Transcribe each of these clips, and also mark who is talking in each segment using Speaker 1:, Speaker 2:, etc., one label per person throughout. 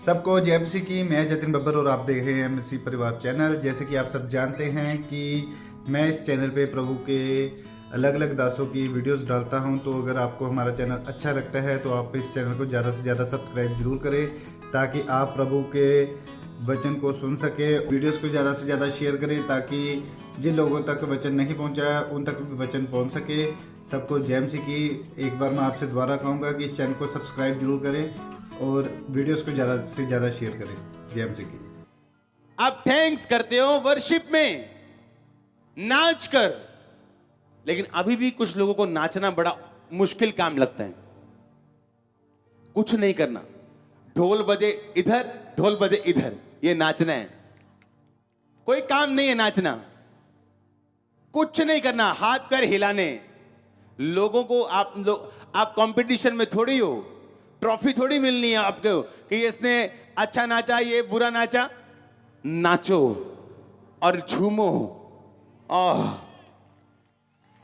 Speaker 1: सबको जय मसीह की। मैं जतिन बब्बर और आप देख रहे हैं मसीह परिवार चैनल। जैसे कि आप सब जानते हैं कि मैं इस चैनल पे प्रभु के अलग अलग दासों की वीडियोस डालता हूं, तो अगर आपको हमारा चैनल अच्छा लगता है तो आप इस चैनल को ज़्यादा से ज़्यादा सब्सक्राइब जरूर करें, ताकि आप प्रभु के वचन को सुन सके। वीडियोस को ज़्यादा से ज़्यादा शेयर करें, ताकि जिन लोगों तक वचन नहीं पहुंचा उन तक भी वचन पहुंच सके। सबको जय मसीह की। एक बार मैं आपसे दोबारा कहूँगा कि इस चैनल को सब्सक्राइब जरूर करें और वीडियोस को ज़्यादा से ज़्यादा शेयर करें। जय मसीह की।
Speaker 2: आप थैंक्स करते हो वर्शिप में, नाच कर, लेकिन अभी भी कुछ लोगों को नाचना बड़ा मुश्किल काम लगता है। कुछ नहीं करना, ढोल बजे इधर, ढोल बजे इधर, ये नाचना है। कोई काम नहीं है नाचना, कुछ नहीं करना, हाथ पैर हिलाने। लोगों को आप कंपटीशन में थोड़ी हो, ट्रॉफी थोड़ी मिलनी है आपको कि इसने अच्छा नाचा, ये बुरा नाचा। नाचो और झूमो।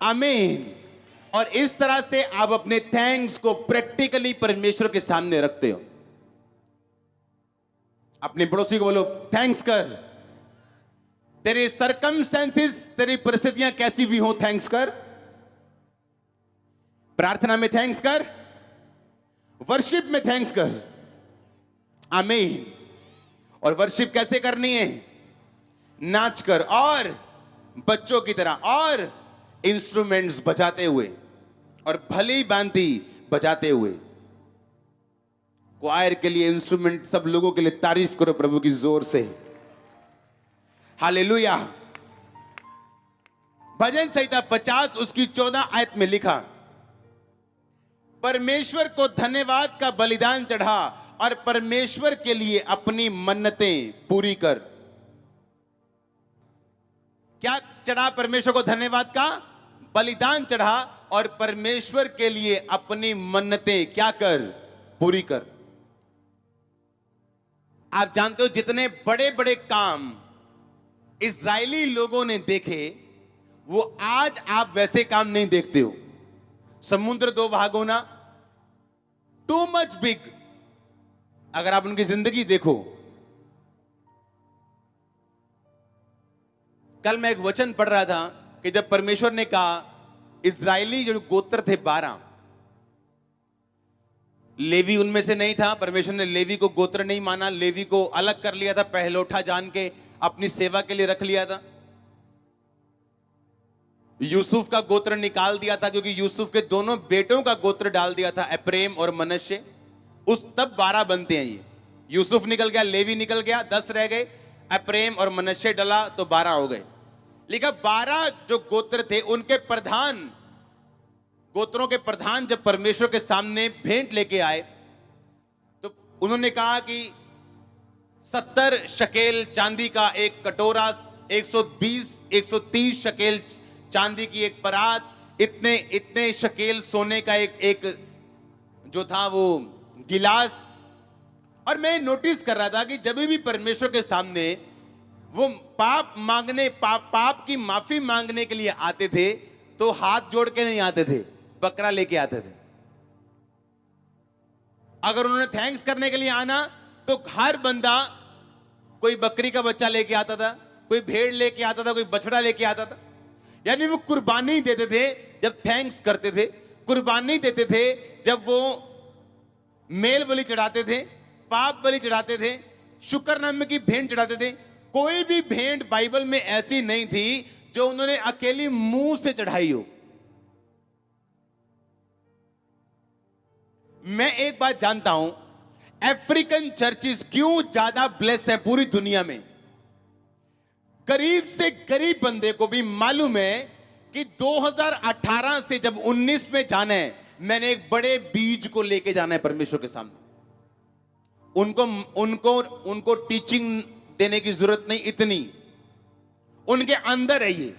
Speaker 2: आमीन। और इस तरह से आप अपने थैंक्स को प्रैक्टिकली परमेश्वर के सामने रखते हो। अपने पड़ोसी को बोलो, थैंक्स कर। तेरे सरकमस्टेंसेस, तेरी परिस्थितियां कैसी भी हो, थैंक्स कर। प्रार्थना में थैंक्स कर, वर्शिप में थैंक्स कर। आमीन। और वर्शिप कैसे करनी है? नाच कर, और बच्चों की तरह, और इंस्ट्रूमेंट्स बजाते हुए, और भली भांति बजाते हुए। क्वायर के लिए इंस्ट्रूमेंट, सब लोगों के लिए तारीफ करो प्रभु की जोर से। हालेलुया। भजन संहिता 50 उसकी 14 आयत में लिखा, परमेश्वर को धन्यवाद का बलिदान चढ़ा और परमेश्वर के लिए अपनी मन्नतें पूरी कर। क्या चढ़ा? परमेश्वर को धन्यवाद का बलिदान चढ़ा और परमेश्वर के लिए अपनी मन्नतें क्या कर? पूरी कर। आप जानते हो जितने बड़े बड़े काम इजरायली लोगों ने देखे, वो आज आप वैसे काम नहीं देखते हो। समुद्र दो भाग होना, टू मच बिग। अगर आप उनकी जिंदगी देखो, कल मैं एक वचन पढ़ रहा था कि जब परमेश्वर ने कहा, इजरायली जो गोत्र थे 12, लेवी उनमें से नहीं था। परमेश्वर ने लेवी को गोत्र नहीं माना, लेवी को अलग कर लिया था, पहलौठा जान के अपनी सेवा के लिए रख लिया था। यूसुफ का गोत्र निकाल दिया था, क्योंकि यूसुफ के दोनों बेटों का गोत्र डाल दिया था, एप्रेम और मनश्शे। उस तब 12 बनते हैं। ये यूसुफ निकल गया, लेवी निकल गया, 10 रह गए। एप्रेम और मनश्शे डला तो 12 हो गए। लेकिन 12 जो गोत्र थे, उनके प्रधान, गोत्रों के प्रधान जब परमेश्वर के सामने भेंट लेके आए, तो उन्होंने कहा कि 70 शकेल चांदी का एक कटोरा, 130 शकेल चांदी की एक परात, इतने शकेल सोने का एक जो था वो गिलास। और मैं नोटिस कर रहा था कि जब भी परमेश्वर के सामने वो पाप मांगने, पाप की माफी मांगने के लिए आते थे, तो हाथ जोड़ के नहीं आते थे, बकरा लेके आते थे। अगर उन्होंने थैंक्स करने के लिए आना, तो हर बंदा कोई बकरी का बच्चा लेके आता था, कोई भेड़ लेके आता था, कोई बछड़ा लेके आता था। यानी वो कुर्बानी देते थे जब थैंक्स करते थे, कुर्बानी देते थे जब वो मेल बलि चढ़ाते थे, पाप बलि चढ़ाते थे, शुक्रनामे की भेंट चढ़ाते थे। कोई भी भेंट बाइबल में ऐसी नहीं थी जो उन्होंने अकेली मुंह से चढ़ाई हो। मैं एक बात जानता हूं, अफ्रीकन चर्चेस क्यों ज्यादा ब्लेस हैं पूरी दुनिया में। गरीब से गरीब बंदे को भी मालूम है कि 2018 से जब 19 में जाना है, मैंने एक बड़े बीज को लेके जाना है परमेश्वर के सामने। उनको टीचिंग देने की जरूरत नहीं, इतनी उनके अंदर है ये।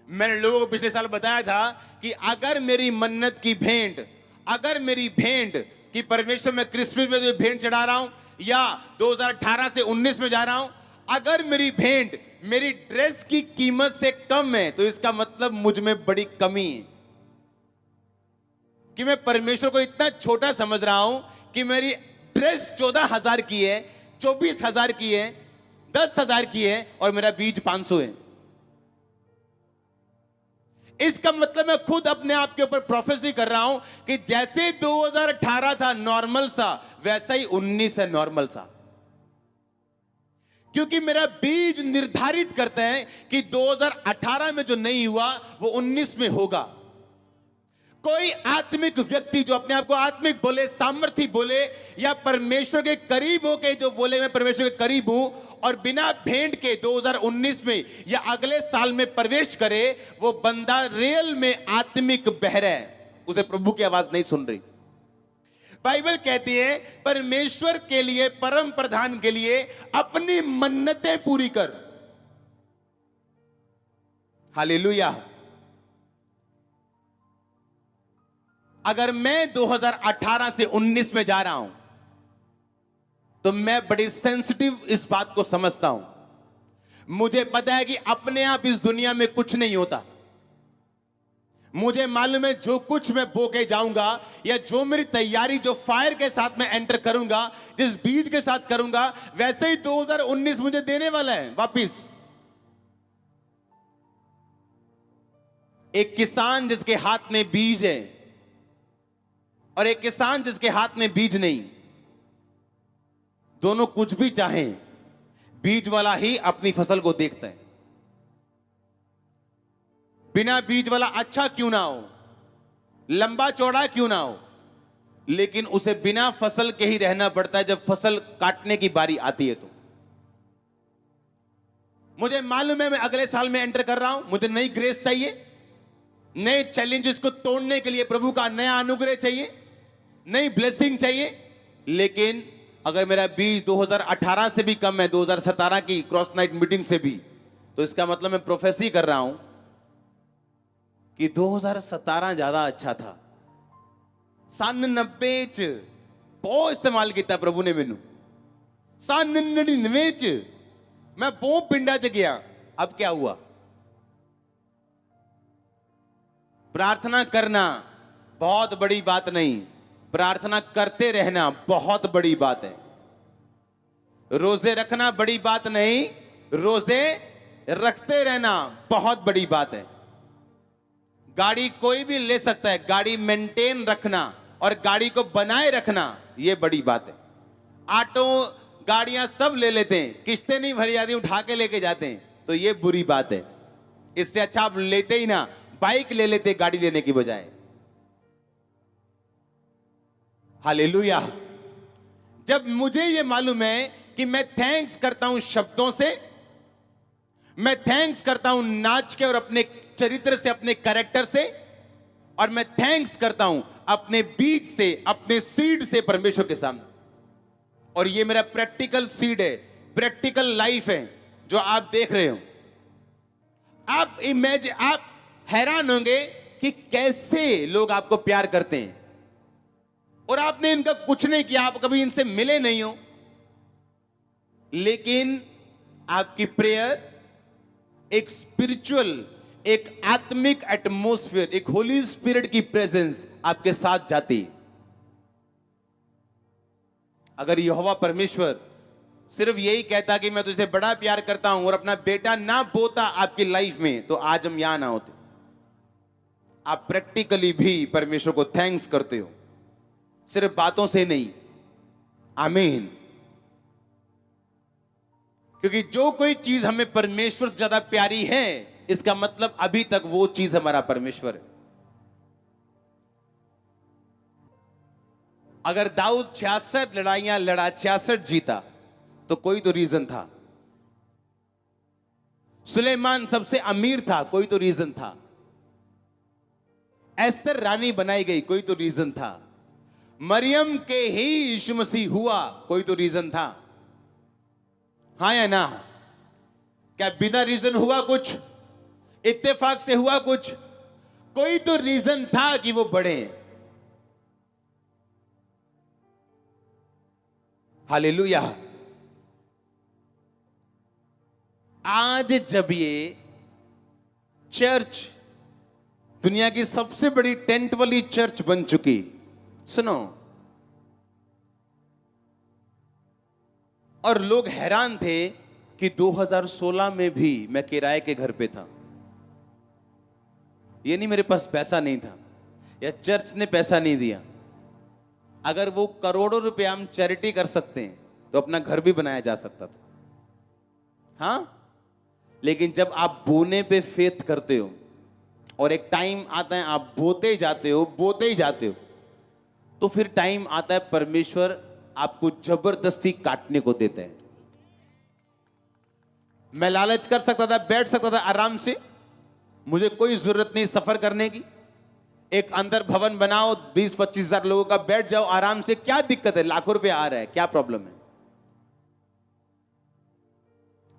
Speaker 2: मैंने लोगों को पिछले साल बताया था कि अगर मेरी मन्नत की भेंट, अगर मेरी भेंट कि परमेश्वर मैं क्रिसमस में जो भेंट चढ़ा रहा हूं, या 2018 से 19 में जा रहा हूं, अगर मेरी भेंट मेरी ड्रेस की कीमत से कम है, तो इसका मतलब मुझ में बड़ी कमी है। कि मैं परमेश्वर को इतना छोटा समझ रहा हूं कि मेरी ड्रेस 14,000 की है, 24,000 की है, 10,000 की है और मेरा बीज 500 है। इसका मतलब मैं खुद अपने आप के ऊपर प्रोफेसी कर रहा हूं कि जैसे 2018 था नॉर्मल सा, वैसा ही 19 है नॉर्मल सा। क्योंकि मेरा बीज निर्धारित करता है कि 2018 में जो नहीं हुआ वो 19 में होगा। कोई आत्मिक व्यक्ति जो अपने आप को आत्मिक बोले, सामर्थ्य बोले, या परमेश्वर के करीब हो के जो बोले मैं परमेश्वर के करीब हूं, और बिना भेंट के 2019 में या अगले साल में प्रवेश करे, वो बंदा रियल में आत्मिक बहरा है, उसे प्रभु की आवाज नहीं सुन रही। बाइबल कहती है परमेश्वर के लिए, परम प्रधान के लिए अपनी मन्नतें पूरी कर। हालेलुया। अगर मैं 2018 से 19 में जा रहा हूं तो मैं बड़ी सेंसिटिव इस बात को समझता हूं। मुझे पता है कि अपने आप इस दुनिया में कुछ नहीं होता। मुझे मालूम है जो कुछ मैं बो के जाऊंगा, या जो मेरी तैयारी जो फायर के साथ मैं एंटर करूंगा, जिस बीज के साथ करूंगा, वैसे ही 2019 मुझे देने वाला है वापिस। एक किसान जिसके हाथ में बीज है और एक किसान जिसके हाथ में बीज नहीं, दोनों कुछ भी चाहें, बीज वाला ही अपनी फसल को देखता है। बिना बीज वाला अच्छा क्यों ना हो, लंबा चौड़ा क्यों ना हो, लेकिन उसे बिना फसल के ही रहना पड़ता है जब फसल काटने की बारी आती है। तो मुझे मालूम है मैं अगले साल में एंटर कर रहा हूं, मुझे नई ग्रेस चाहिए, नए चैलेंजेस को तोड़ने के लिए प्रभु का नया अनुग्रह चाहिए, नई ब्लेसिंग चाहिए। लेकिन अगर मेरा बीज 2018 से भी कम है, 2017 की क्रॉस नाइट मीटिंग से भी, तो इसका मतलब मैं प्रोफेसी कर रहा हूं कि 2017 ज्यादा अच्छा था। 99 च बहुत इस्तेमाल किया प्रभु ने मैनू। 99 च मैं बहुत पिंडा च गया। अब क्या हुआ? प्रार्थना करना बहुत बड़ी बात नहीं, प्रार्थना करते रहना बहुत बड़ी बात है। रोजे रखना बड़ी बात नहीं, रोजे रखते रहना बहुत बड़ी बात है। गाड़ी कोई भी ले सकता है, गाड़ी मेंटेन रखना और गाड़ी को बनाए रखना यह बड़ी बात है। ऑटो गाड़ियां सब ले लेते हैं, किस्तें नहीं भरी जाती, उठा के लेके जाते हैं, तो यह बुरी बात है। इससे अच्छा आप लेते ही ना, बाइक ले लेते गाड़ी लेने की बजाय। हालेलुया। जब मुझे यह मालूम है कि मैं थैंक्स करता हूं शब्दों से, मैं थैंक्स करता हूं नाच के और अपने चरित्र से, अपने कैरेक्टर से, और मैं थैंक्स करता हूं अपने बीज से, अपने सीड से परमेश्वर के सामने। और ये मेरा प्रैक्टिकल सीड है, प्रैक्टिकल लाइफ है जो आप देख रहे हो। आप हैरान होंगे कि कैसे लोग आपको प्यार करते हैं, और आपने इनका कुछ नहीं किया, आप कभी इनसे मिले नहीं हो, लेकिन आपकी प्रेयर एक स्पिरिचुअल, एक आत्मिक एटमॉस्फेयर, एक होली स्पिरिट की प्रेजेंस आपके साथ जाती। अगर यहोवा परमेश्वर सिर्फ यही कहता कि मैं तुझे बड़ा प्यार करता हूं और अपना बेटा ना बोता आपकी लाइफ में, तो आज हम यहां ना होते। आप प्रैक्टिकली भी परमेश्वर को थैंक्स करते हो, सिर्फ बातों से नहीं। आमीन। क्योंकि जो कोई चीज हमें परमेश्वर से ज्यादा प्यारी है, इसका मतलब अभी तक वो चीज हमारा परमेश्वर है। अगर दाऊद 66 लड़ाइयां लड़ा, 66 जीता, तो कोई तो रीजन था। सुलेमान सबसे अमीर था, कोई तो रीजन था। एस्तर रानी बनाई गई, कोई तो रीजन था। मरियम के ही यीशु मसीह हुआ, कोई तो रीजन था। हाँ या ना? क्या बिना रीजन हुआ कुछ? इत्तेफाक से हुआ कुछ? कोई तो रीजन था कि वो बढ़े। हालेलुया। आज जब ये चर्च दुनिया की सबसे बड़ी टेंट वाली चर्च बन चुकी, सुनो, और लोग हैरान थे कि 2016 में भी मैं किराए के घर पे था। ये नहीं मेरे पास पैसा नहीं था या चर्च ने पैसा नहीं दिया। अगर वो करोड़ों रुपए हम चैरिटी कर सकते हैं तो अपना घर भी बनाया जा सकता था। हाँ, लेकिन जब आप बोने पे फेथ करते हो और एक टाइम आता है आप बोते ही जाते हो, तो फिर टाइम आता है परमेश्वर आपको जबरदस्ती काटने को देते हैं। मैं लालच कर सकता था, बैठ सकता था आराम से, मुझे कोई जरूरत नहीं सफर करने की। एक अंदर भवन बनाओ, 20-25 हजार लोगों का, बैठ जाओ आराम से, क्या दिक्कत है? लाखों रुपए आ रहा है, क्या प्रॉब्लम है?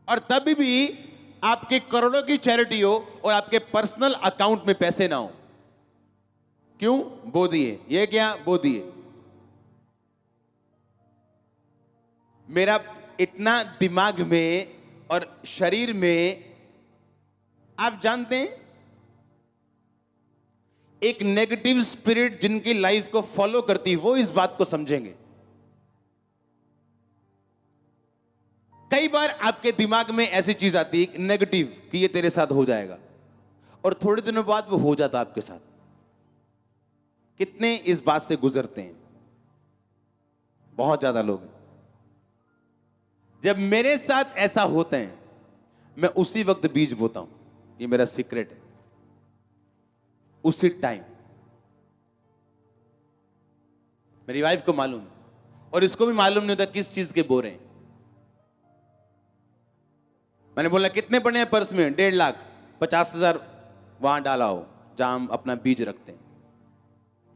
Speaker 2: और तभी भी आपके करोड़ों की चैरिटी हो और आपके पर्सनल अकाउंट में पैसे ना हो। क्यों? बो दिए। ये क्या? बो दिए। मेरा इतना दिमाग में और शरीर में, आप जानते हैं, एक नेगेटिव स्पिरिट जिनकी लाइफ को फॉलो करती है वो इस बात को समझेंगे। कई बार आपके दिमाग में ऐसी चीज आती है नेगेटिव कि ये तेरे साथ हो जाएगा, और थोड़े दिनों बाद वो हो जाता आपके साथ। कितने इस बात से गुजरते हैं? बहुत ज्यादा लोग हैं। जब मेरे साथ ऐसा होता है मैं उसी वक्त बीज बोता हूं, ये मेरा सीक्रेट है। उसी टाइम मेरी वाइफ को मालूम और इसको भी मालूम नहीं होता किस चीज के बो रहे हैं। मैंने बोला कितने पड़े हैं पर्स में? 1.5 लाख। 50,000 वहां डाला हो जहां हम अपना बीज रखते हैं।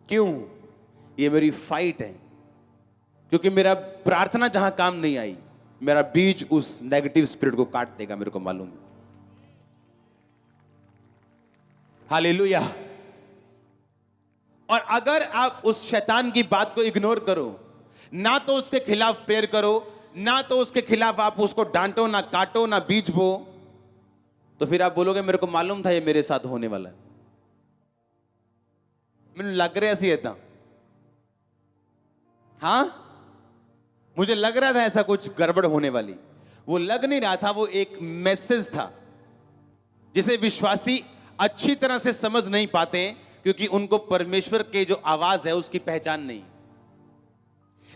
Speaker 2: क्यों? ये मेरी फाइट है, क्योंकि मेरा प्रार्थना जहां काम नहीं आई, मेरा बीज उस नेगेटिव स्पिरिट को काट देगा, मेरे को मालूम है। हालेलुया। और अगर आप उस शैतान की बात को इग्नोर करो, ना तो उसके खिलाफ प्रेयर करो, ना तो उसके खिलाफ आप उसको डांटो, ना काटो, ना बीज बो, तो फिर आप बोलोगे मेरे को मालूम था ये मेरे साथ होने वाला है। मैंने लग रहा सी था, हाँ, मुझे लग रहा था ऐसा कुछ गड़बड़ होने वाली। वो लग नहीं रहा था, वो एक मैसेज था जिसे विश्वासी अच्छी तरह से समझ नहीं पाते क्योंकि उनको परमेश्वर के जो आवाज है उसकी पहचान नहीं।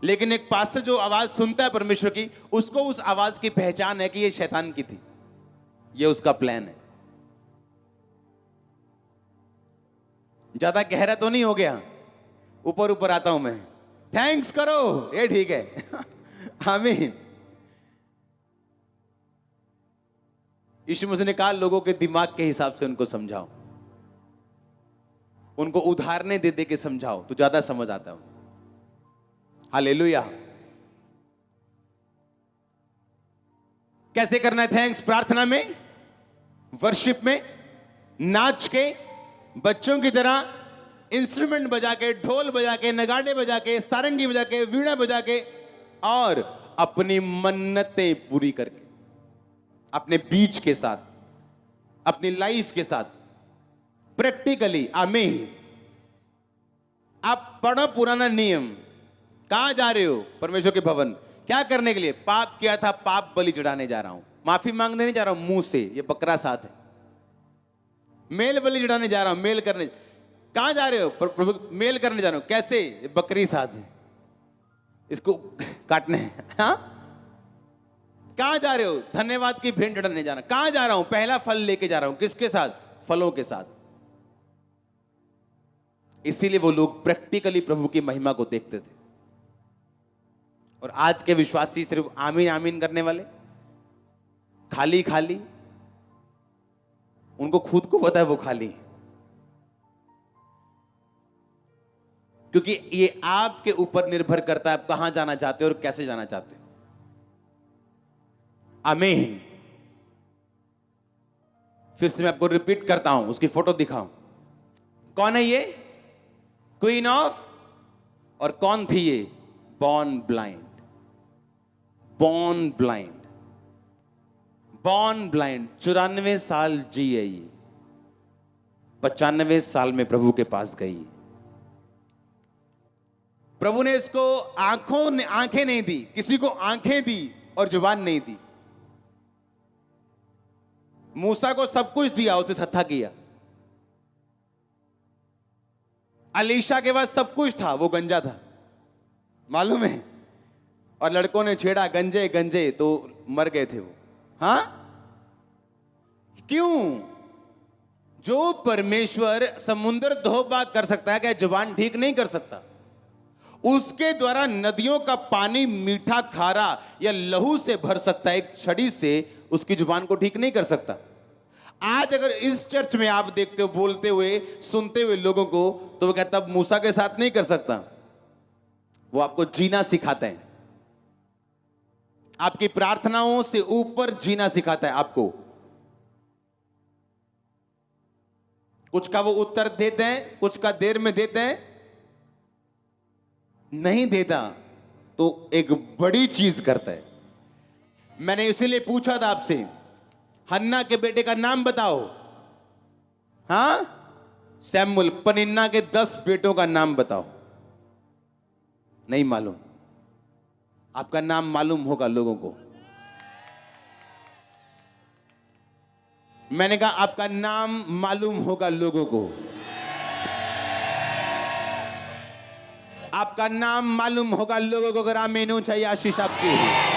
Speaker 2: लेकिन एक पास्टर जो आवाज सुनता है परमेश्वर की, उसको उस आवाज की पहचान है कि ये शैतान की थी, ये उसका प्लान है। ज्यादा गहरा तो नहीं हो गया? ऊपर ऊपर आता हूं मैं। थैंक्स करो, ये ठीक है। आमीन। यीशु मसीह ने कहा लोगों के दिमाग के हिसाब से उनको समझाओ, उनको उदाहरणें दे दे के समझाओ तो ज्यादा समझ आता है। हालेलुया। कैसे करना है थैंक्स? प्रार्थना में, वर्शिप में, नाच के, बच्चों की तरह इंस्ट्रूमेंट बजा के, ढोल बजा के, नगाड़े बजा के, सारंगी बजा के, वीणा बजा के, और अपनी मन्नतें पूरी करके, अपने बीच के साथ, अपनी लाइफ के साथ, प्रैक्टिकली। आमीन। आप पढ़ो पुराना नियम। कहां जा रहे हो? परमेश्वर के भवन। क्या करने के लिए? पाप किया था, पाप बलि चढ़ाने जा रहा हूं, माफी मांगने नहीं जा रहा हूं मुंह से, ये बकरा साथ है। मेल बलि चढ़ाने जा रहा हूं, मेल करने। कहां जा रहे हो? प्रभु मेल करने जा रहा हूं। कैसे? ये बकरी साथ है, इसको काटने हैं। हाँ? कहां जा रहे हो? धन्यवाद की भेंट चढ़ाने जा रहा हूं। कहां जा रहा हूं? पहला फल लेके जा रहा हूं। किसके साथ? फलों के साथ। इसीलिए वो लोग प्रैक्टिकली प्रभु की महिमा को देखते थे। और आज के विश्वासी सिर्फ आमीन आमीन करने वाले, खाली खाली, उनको खुद को पता है वो खाली है, क्योंकि ये आपके ऊपर निर्भर करता है आप कहां जाना चाहते हो और कैसे जाना चाहते हो। आमीन। फिर से मैं आपको रिपीट करता हूं, उसकी फोटो दिखाऊं। कौन है ये? क्वीन ऑफ, और कौन थी ये? Born blind. Born blind, born blind. 94 साल जी है ये, 95 साल में प्रभु के पास गई। प्रभु ने इसको आंखें नहीं दी, किसी को आंखें दी, और जुबान नहीं दी। मूसा को सब कुछ दिया, उसे थत्था किया। अलीशा के पास सब कुछ था, वो गंजा था, मालूम है। और लड़कों ने छेड़ा गंजे गंजे, तो मर गए थे वो। हां, क्यों? जो परमेश्वर समुद्र धोबा कर सकता है, क्या जुबान ठीक नहीं कर सकता? उसके द्वारा नदियों का पानी मीठा, खारा या लहू से भर सकता है, एक छड़ी से उसकी जुबान को ठीक नहीं कर सकता। आज अगर इस चर्च में आप देखते हो बोलते हुए, सुनते हुए लोगों को, तो वो कहता है मूसा के साथ नहीं कर सकता। वो आपको जीना सिखाता है, आपकी प्रार्थनाओं से ऊपर जीना सिखाता है आपको। कुछ का वो उत्तर देते हैं, कुछ का देर में देते हैं, नहीं देता तो एक बड़ी चीज करता है। मैंने इसीलिए पूछा था आपसे, हन्ना के बेटे का नाम बताओ। हां, सैमुअल। पनिन्ना के 10 बेटों का नाम बताओ। नहीं मालूम। आपका नाम मालूम होगा लोगों को। मैंने कहा आपका नाम मालूम होगा लोगों को। आपका नाम मालूम होगा लोगों को। अगर आमीन ऊंचाई आशीष आपकी।